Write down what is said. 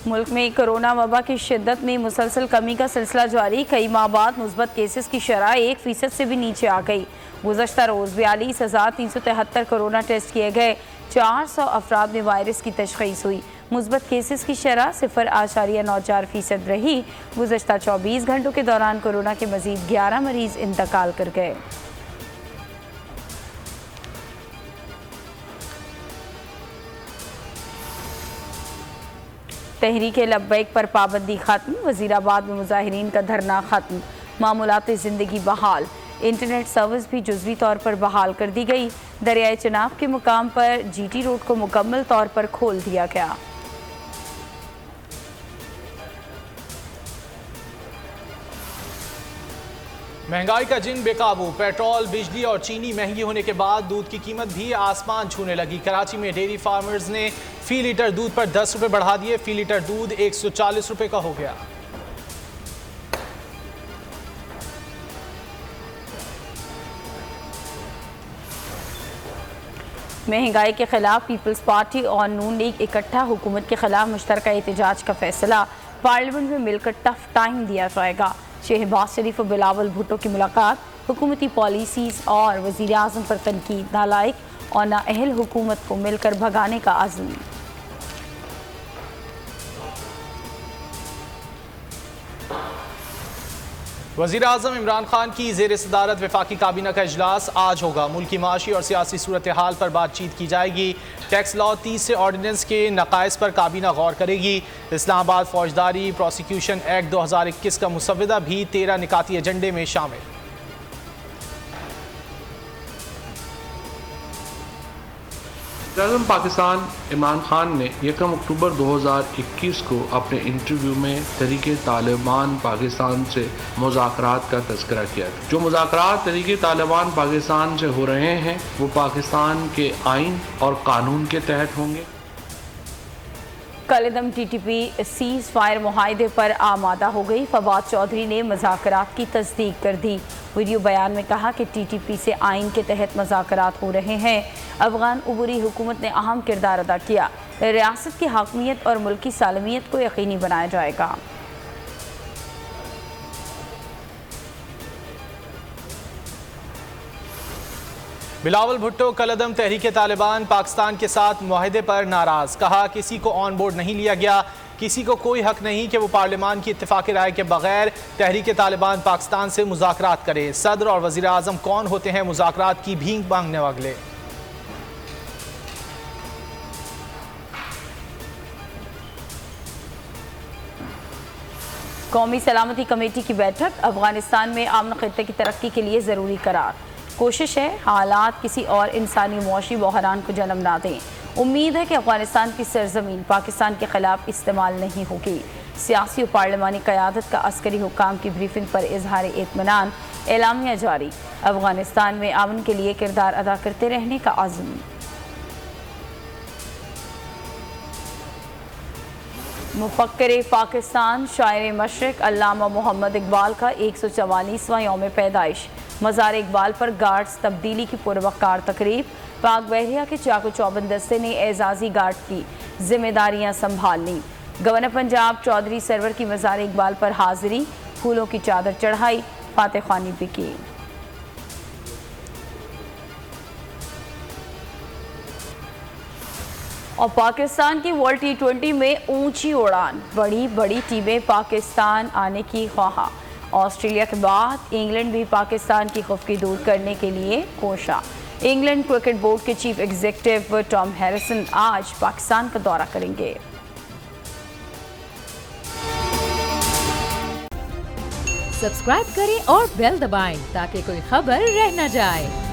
मुल्क में कोरोना वबा की शिद्दत में मुसलसल कमी का सिलसिला जारी। कई माह बाद मुस्बत केसेस की शरह 1% से भी नीचे आ गई। गुज़श्ता रोज़ 42,373 कोरोना टेस्ट किए गए। 400 अफराद में वायरस की तशख़ीस हुई। मुस्बत केसेस की शरह 0.94% रही। गुज़श्ता 24 घंटों के दौरान कोरोना के मज़ीद 11 मरीज़ इंतकाल कर गए। तहरीक लब्बैक पर पाबंदी खत्म। वज़ीराबाद में मुजाहिरीन का धरना खत्म। मामूलात ज़िंदगी बहाल। इंटरनेट सर्विस भी जुज़वी तौर पर बहाल कर दी गई। दरियाए चनाब के मुकाम पर GT रोड को मुकम्मल तौर पर खोल दिया गया। महंगाई का जिन बेकाबू। पेट्रोल, बिजली और चीनी महंगी होने के बाद दूध की कीमत भी आसमान छूने लगी। कराची में डेयरी फार्मर्स ने फी लीटर दूध पर 10 रुपए बढ़ा दिए। फी लीटर दूध 140 रुपए का हो गया। महंगाई के खिलाफ पीपल्स पार्टी और नून लीग इकट्ठा। हुकूमत के खिलाफ मुश्तरका एहतजाज का फैसला। पार्लियामेंट में मिलकर टफ टाइम दिया जाएगा। शहबाज शरीफ और बिलावल भुट्टो की मुलाकात। हुकूमती पॉलिसीज़ और वज़ीर आज़म पर तनकीद। नालायक और नाअहल हुकूमत को मिलकर भगाने का अज़्म। वज़ीर आज़म इमरान खान की ज़ेर सदारत वफाकी काबीना का इजलास आज होगा। मुल्की माशी और सियासी सूरत हाल पर बातचीत की जाएगी। टैक्स लॉ 30 से ऑर्डिनेंस के नकाइस पर काबीना गौर करेगी। इस्लामाबाद फौजदारी प्रोसिक्यूशन एक्ट 2021 का मुसव्वदा भी 13 निकाती एजेंडे में शामिल। वज़ीर-ए-आज़म पाकिस्तान इमरान खान ने 1 अक्टूबर 2021 को अपने इंटरव्यू में तहरीक तालिबान पाकिस्तान से मुज़ाकरात का तज़किरा किया। जो मुज़ाकरात तहरीक तालिबान पाकिस्तान से हो रहे हैं वो पाकिस्तान के आइन और कानून के तहत होंगे। कलदम TTP सीज़ फायर मुआहदे पर आमादा हो गई। फवाद चौधरी ने मुज़ाकरात की तस्दीक कर दी। वीडियो बयान में कहा कि TTP से आइन के तहत मुज़ाकरात हो रहे हैं। अफगान उबूरी हुकूमत ने अहम किरदार अदा किया। रियासत की हाकमियत और मुल्की सालमियत को यकीनी बनाया जाएगा। बिलावल भुट्टो कलदम तहरीक तालिबान पाकिस्तान के साथ मुआहदे पर नाराज। कहा किसी को ऑन बोर्ड नहीं लिया गया। किसी को कोई हक नहीं कि वो पार्लियामान की इत्तेफाकी राय के बगैर तहरीक तालिबान पाकिस्तान से मुज़ाकरात करे। सदर और वज़ीर आज़म कौन होते हैं मुज़ाकरात की भीख मांगने वाले। कौमी सलामती कमेटी की बैठक। अफगानिस्तान में अमन खित्ते की तरक्की के लिए ज़रूरी करार। कोशिश है हालात किसी और इंसानी मुआशी बहरान को जन्म ना दें। उम्मीद है कि अफगानिस्तान की सरजमीन पाकिस्तान के खिलाफ इस्तेमाल नहीं होगी। सियासी और पार्लिमानी क़यादत का अस्करी हुकाम की ब्रीफिंग पर इजहार इत्मीनान। एलामिया जारी। अफगानिस्तान में अमन के लिए किरदार अदा करते रहने का अज़्म। मुफक्किर पाकिस्तान शायर मशरिक़ अल्लामा मोहम्मद इकबाल का 144वां यौम पैदाइश। मज़ार इकबाल पर गार्ड्स तब्दीली की पुरवकार तकरीब। पाक बहरिया के चाको चौबंद दस्ते ने एजाजी गार्ड की जिम्मेदारियां संभाल ली। गवर्नर पंजाब चौधरी सरवर की मज़ार इकबाल पर हाजिरी। फूलों की चादर चढ़ाई। फातह ख्वानी भी की। और पाकिस्तान की वर्ल्ड T20 में ऊंची उड़ान। बड़ी बड़ी टीमें पाकिस्तान आने की ख्वाहा। ऑस्ट्रेलिया के बाद इंग्लैंड भी पाकिस्तान की खौफगी दूर करने के लिए कोशा। इंग्लैंड क्रिकेट बोर्ड के चीफ एग्जीक्यूटिव टॉम हैरिसन आज पाकिस्तान का दौरा करेंगे। सब्सक्राइब करें और बेल दबाएं ताकि कोई खबर रह न जाए।